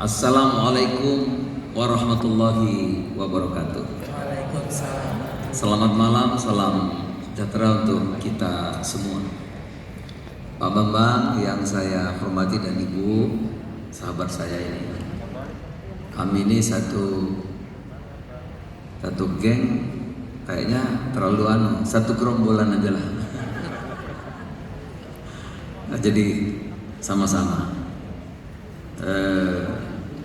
Assalamualaikum warahmatullahi wabarakatuh. Waalaikumsalam. Selamat malam, salam sejahtera untuk kita semua. Pak Bambang yang saya hormati dan Ibu, sahabat saya ini. Kami ini satu geng, kayaknya terlalu satu gerombolan aja lah. Nah, jadi sama-sama.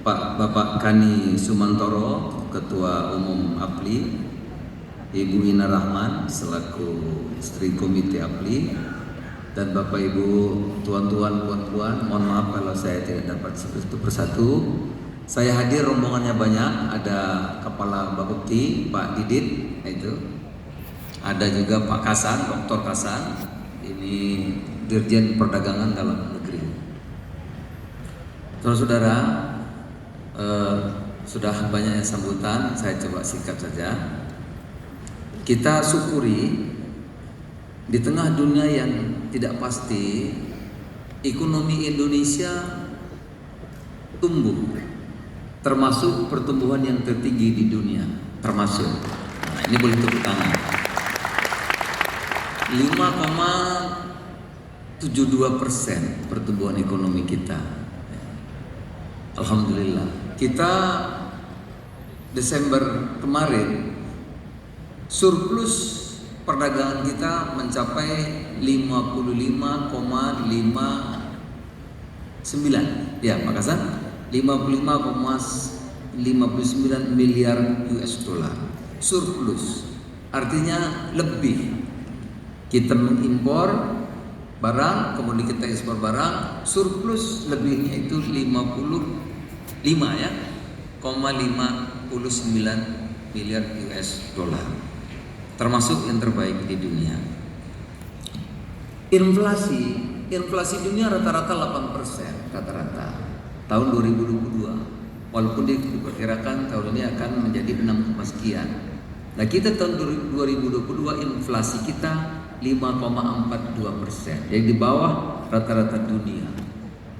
Bapak Kani Sumantoro, Ketua Umum APLI, Ibu Ina Rahman selaku istri Komite APLI, dan Bapak Ibu tuan-tuan, puan-puan, mohon maaf kalau saya tidak dapat satu persatu. Saya hadir, rombongannya banyak, ada Kepala Bapepti Pak Didit, itu ada juga Pak Kasan, Dr. Kasan, ini Dirjen Perdagangan Dalam Negeri. Saudara-saudara, sudah banyak yang sambutan, saya coba singkat saja. Kita syukuri di tengah dunia yang tidak pasti, ekonomi Indonesia tumbuh, termasuk pertumbuhan yang tertinggi di dunia, termasuk. Nah, ini boleh tepuk tangan. 5,72% pertumbuhan ekonomi kita. Alhamdulillah. Kita Desember kemarin surplus perdagangan kita mencapai 55,59, ya Pak Kasan, 55,59 miliar US dollar surplus, artinya lebih. Kita mengimpor barang, kemudian kita ekspor barang, surplus lebihnya itu 55,59 miliar US dollar, termasuk yang terbaik di dunia. Inflasi dunia rata-rata 8% rata-rata tahun 2022, walaupun diperkirakan tahun ini akan menjadi 6, sekian. Nah, kita tahun 2022 inflasi kita 5,42%, jadi di bawah rata-rata dunia.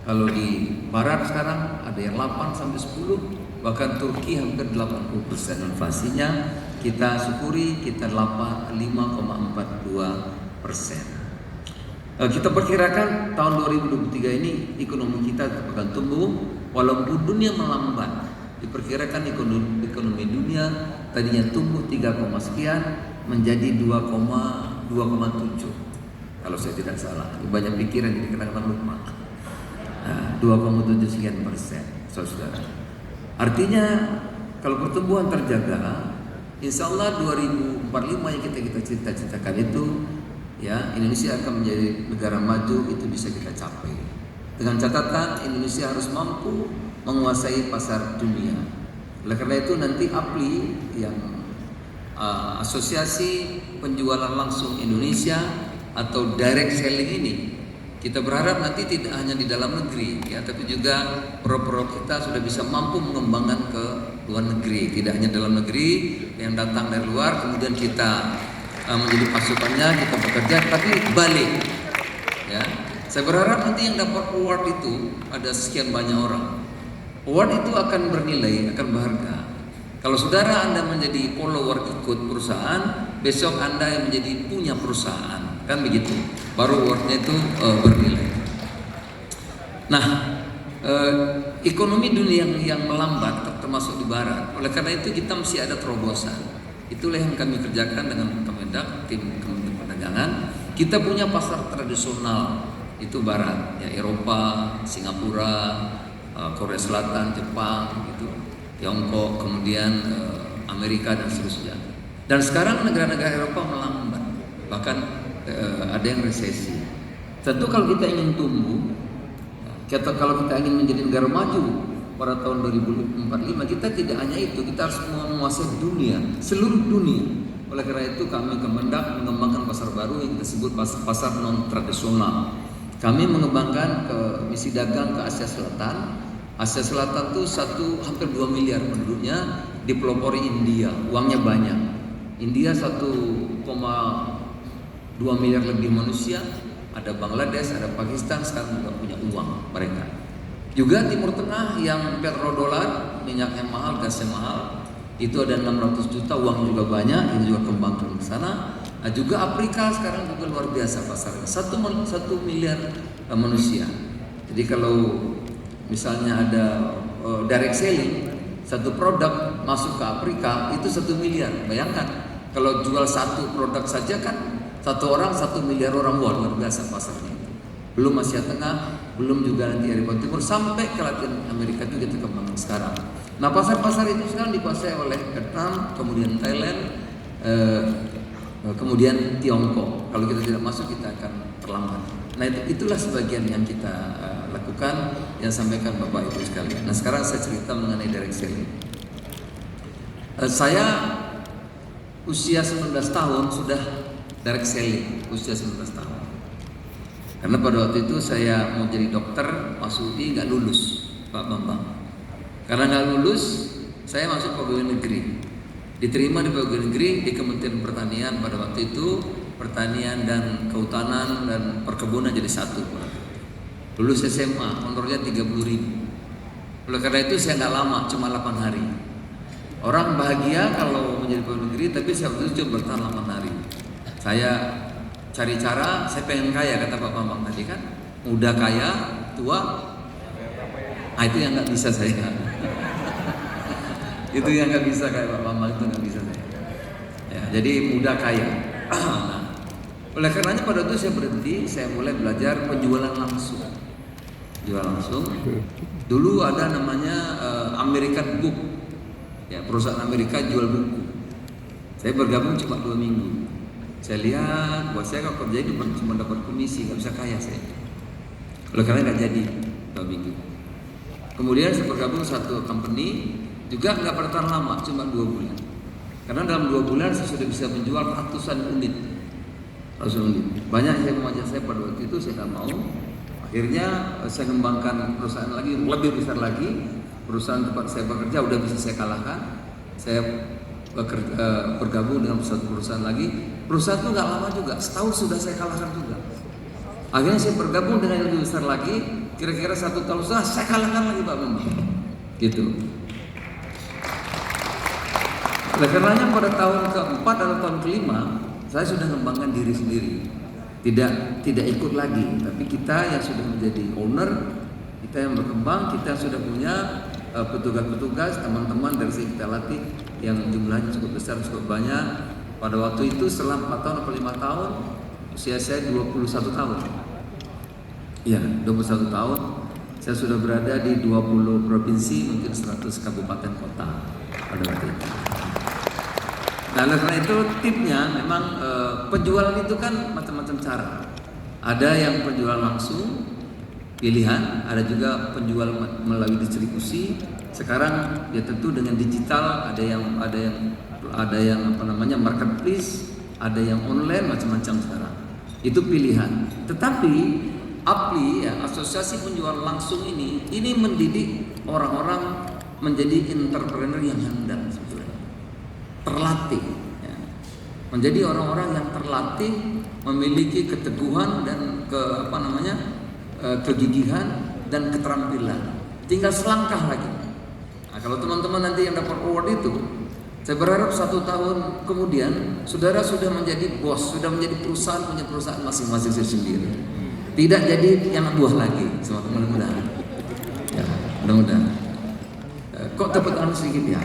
Kalau di barat sekarang ada yang 8 sampai 10, bahkan Turki hampir 80% inflasinya. Kita syukuri kita 5,42%. Kita perkirakan tahun 2023 ini ekonomi kita akan tumbuh, walaupun dunia melambat. Diperkirakan ekonomi dunia tadinya tumbuh 3, sekian menjadi 2,7 kalau saya tidak salah. Banyak pikiran jadi kadang-kadang lupa. 2,7 sekian persen, saudara. Artinya kalau pertumbuhan terjaga, insya Allah 2045 yang kita cita-citakan itu, ya, Indonesia akan menjadi negara maju, itu bisa kita capai. Dengan catatan Indonesia harus mampu menguasai pasar dunia. Oleh karena itu nanti APLI yang Asosiasi Penjualan Langsung Indonesia atau direct selling ini, kita berharap nanti tidak hanya di dalam negeri, ya, tapi juga produk-produk kita sudah bisa mampu mengembangkan ke luar negeri, tidak hanya dalam negeri yang datang dari luar, kemudian kita menjadi pasukannya, kita bekerja, tapi balik. Ya, saya berharap nanti yang dapat award itu ada sekian banyak orang. Award itu akan bernilai, akan berharga. Kalau saudara Anda menjadi follower ikut perusahaan, besok Anda yang menjadi punya perusahaan, kan begitu. Baru awardnya itu bernilai. Nah, ekonomi dunia yang melambat, termasuk di barat. Oleh karena itu kita mesti ada terobosan. Itulah yang kami kerjakan dengan Kemendak, tim Kementerian Perdagangan. Kita punya pasar tradisional itu barat, ya, Eropa, Singapura, Korea Selatan, Jepang, gitu, Tiongkok, kemudian Amerika dan seterusnya. Dan sekarang negara-negara Eropa melambat, bahkan ada yang resesi. Tentu kalau kita ingin tumbuh, kalau kita ingin menjadi negara maju pada tahun 2045, kita tidak hanya itu, kita harus menguasai dunia, seluruh dunia. Oleh karena itu kami Kemendak mengembangkan pasar baru yang kita sebut pasar non tradisional. Kami mengembangkan ke misi dagang ke Asia Selatan. Asia Selatan itu hampir 2 miliar penduduknya, dipelopori India, uangnya banyak. India 1,2 miliar lebih manusia, ada Bangladesh, ada Pakistan, sekarang juga punya uang mereka. Juga Timur Tengah yang petrodolar, minyaknya mahal, gasnya mahal, itu ada 600 juta, uang juga banyak, ini juga kembangkan ke sana. Nah, juga Afrika sekarang juga luar biasa pasarnya, 1 miliar manusia. Jadi kalau misalnya ada direct selling, satu produk masuk ke Afrika itu 1 miliar. Bayangkan kalau jual satu produk saja kan satu orang 1 miliar orang, luar biasa pasarnya. Belum Asia Tengah, belum juga nanti Eropa Timur, sampai ke Latin Amerika itu kita kembangkan sekarang. Nah, pasar-pasar itu sekarang dikuasai oleh Vietnam, kemudian Thailand, kemudian Tiongkok. Kalau kita tidak masuk, kita akan terlambat. Nah, itulah sebagian yang kita lakukan, yang sampaikan Bapak Ibu sekalian. Nah, sekarang saya cerita mengenai direct selling. Saya usia 19 tahun sudah direct selling, usia 19 tahun. Karena pada waktu itu saya mau jadi dokter, masuk UI nggak lulus, Pak Bambang. Karena nggak lulus, saya masuk pegawai negeri. Diterima di pegawai negeri di Kementerian Pertanian pada waktu itu, pertanian dan kehutanan dan perkebunan jadi satu. Lulus SMA, honornya 30.000. Oleh karena itu saya nggak lama, cuma 8 hari. Orang bahagia kalau menjadi pegawai negeri, tapi saya waktu itu cuma bertahan 8 hari. Saya cari cara, saya pengen kaya, kata Pak Bambang tadi kan, muda kaya, tua, nah itu yang nggak bisa saya. Itu yang nggak bisa kayak Pak Bambang, itu nggak bisa saya. Ya, jadi muda kaya. Nah, oleh karenanya pada itu saya berhenti, saya mulai belajar penjualan langsung. Jual langsung. Dulu ada namanya American Book, ya, perusahaan Amerika jual buku. Saya bergabung cuma 2 minggu. Saya lihat, buat saya kalau kerja itu cuma dapat komisi, nggak bisa kaya saya. Oleh karena nggak jadi 2 minggu. Kemudian saya bergabung satu company, juga nggak bertahan lama, cuma 2 bulan. Karena dalam 2 bulan saya sudah bisa menjual ratusan unit. Banyak yang mengajak saya pada waktu itu, saya nggak mau. Akhirnya saya mengembangkan perusahaan lagi, lebih besar lagi. Perusahaan tempat saya bekerja udah bisa saya kalahkan. Saya bergabung dengan satu perusahaan lagi. Perusahaan itu nggak lama juga, setahun sudah saya kalahkan juga. Akhirnya saya bergabung dengan yang lebih besar lagi. Kira-kira 1 tahun setelah saya kalahkan lagi Pak Bambang. Gitu. Oleh karenanya pada tahun ke-4 atau tahun ke-5 saya sudah mengembangkan diri sendiri. Tidak ikut lagi, tapi kita yang sudah menjadi owner, kita yang berkembang, kita sudah punya petugas-petugas, teman-teman dari sini kita latih yang jumlahnya cukup besar, cukup banyak. Pada waktu itu setelah 4 tahun atau 5 tahun, usia saya 21 tahun. Ya, 21 tahun. Saya sudah berada di 20 provinsi, mungkin 100 kabupaten kota pada waktu itu. Nah, karena itu tipnya memang penjualan itu kan macam-macam cara. Ada yang penjualan langsung, pilihan, ada juga penjual melalui distribusi. Sekarang ya tentu dengan digital, ada yang marketplace, ada yang online, macam-macam sekarang. Itu pilihan. Tetapi APLI, ya, Asosiasi Penjual Langsung ini mendidik orang-orang menjadi entrepreneur yang handal sebetulnya. Terlatih, ya. Menjadi orang-orang yang terlatih, memiliki keteguhan dan kegigihan dan keterampilan. Tinggal selangkah lagi. Nah, kalau teman-teman nanti yang dapat award itu, saya berharap 1 tahun kemudian saudara sudah menjadi bos, sudah menjadi perusahaan, punya perusahaan masing-masing sendiri. Tidak jadi anak buah lagi, semua mudah-mudahan. Ya, mudah-mudahan. Kok tepuk tangan sedikit ya?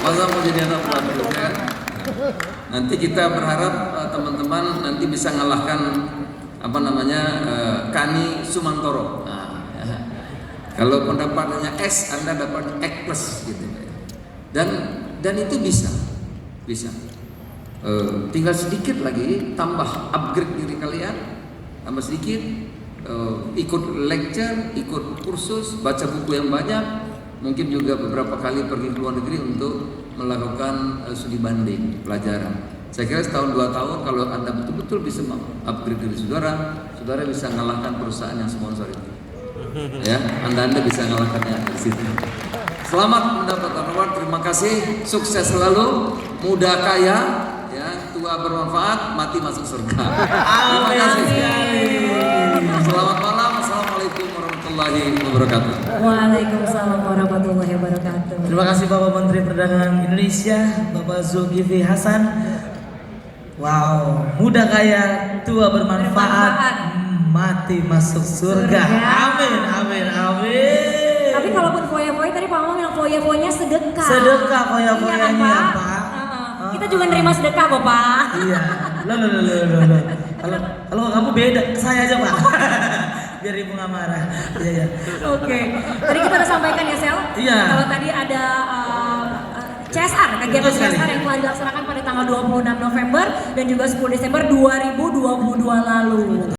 Masa mau jadi anak buah ya? Nanti kita berharap teman-teman nanti bisa ngalahkan Kani Sumantoro. Nah, ya. Kalau pendapatannya S, Anda dapat X plus gitu. Dan itu bisa. Tinggal sedikit lagi, tambah upgrade diri kalian, tambah sedikit, ikut lecture, ikut kursus, baca buku yang banyak, mungkin juga beberapa kali pergi ke luar negeri untuk melakukan studi banding pelajaran. Saya kira setahun 2 tahun kalau Anda betul-betul bisa upgrade diri saudara bisa mengalahkan perusahaan yang sponsor itu. Ya, Anda bisa mengalahkannya di situ. Selamat mendapatkan award, terima kasih, sukses selalu, muda kaya, ya, tua bermanfaat, mati masuk surga. Terima kasih. Selamat malam. warahmatullahi wabarakatuh. Waalaikumsalam warahmatullahi wabarakatuh. Terima kasih Bapak Menteri Perdagangan Indonesia, Bapak Zulkifli Hasan. Wow, muda kaya, tua bermanfaat, mati masuk surga. Amin, amin, amin. Tapi kalaupun foya-foya tadi Pak Mama bilang foya-foyanya sedekah. Sedekah foya-foyanya Iya, Pak. Pak. Kita juga nerima sedekah kok Pak. Iya. Loh. Kalau kamu beda, saya aja Pak. Biar ibu nggak marah. Iya. Oke. Tadi kita udah sampaikan ya Sel. Iya. Kalau tadi ada CSR, kegiatan CSR yang telah dilaksanakan pada tanggal 26 November dan juga 10 Desember 2022 lalu.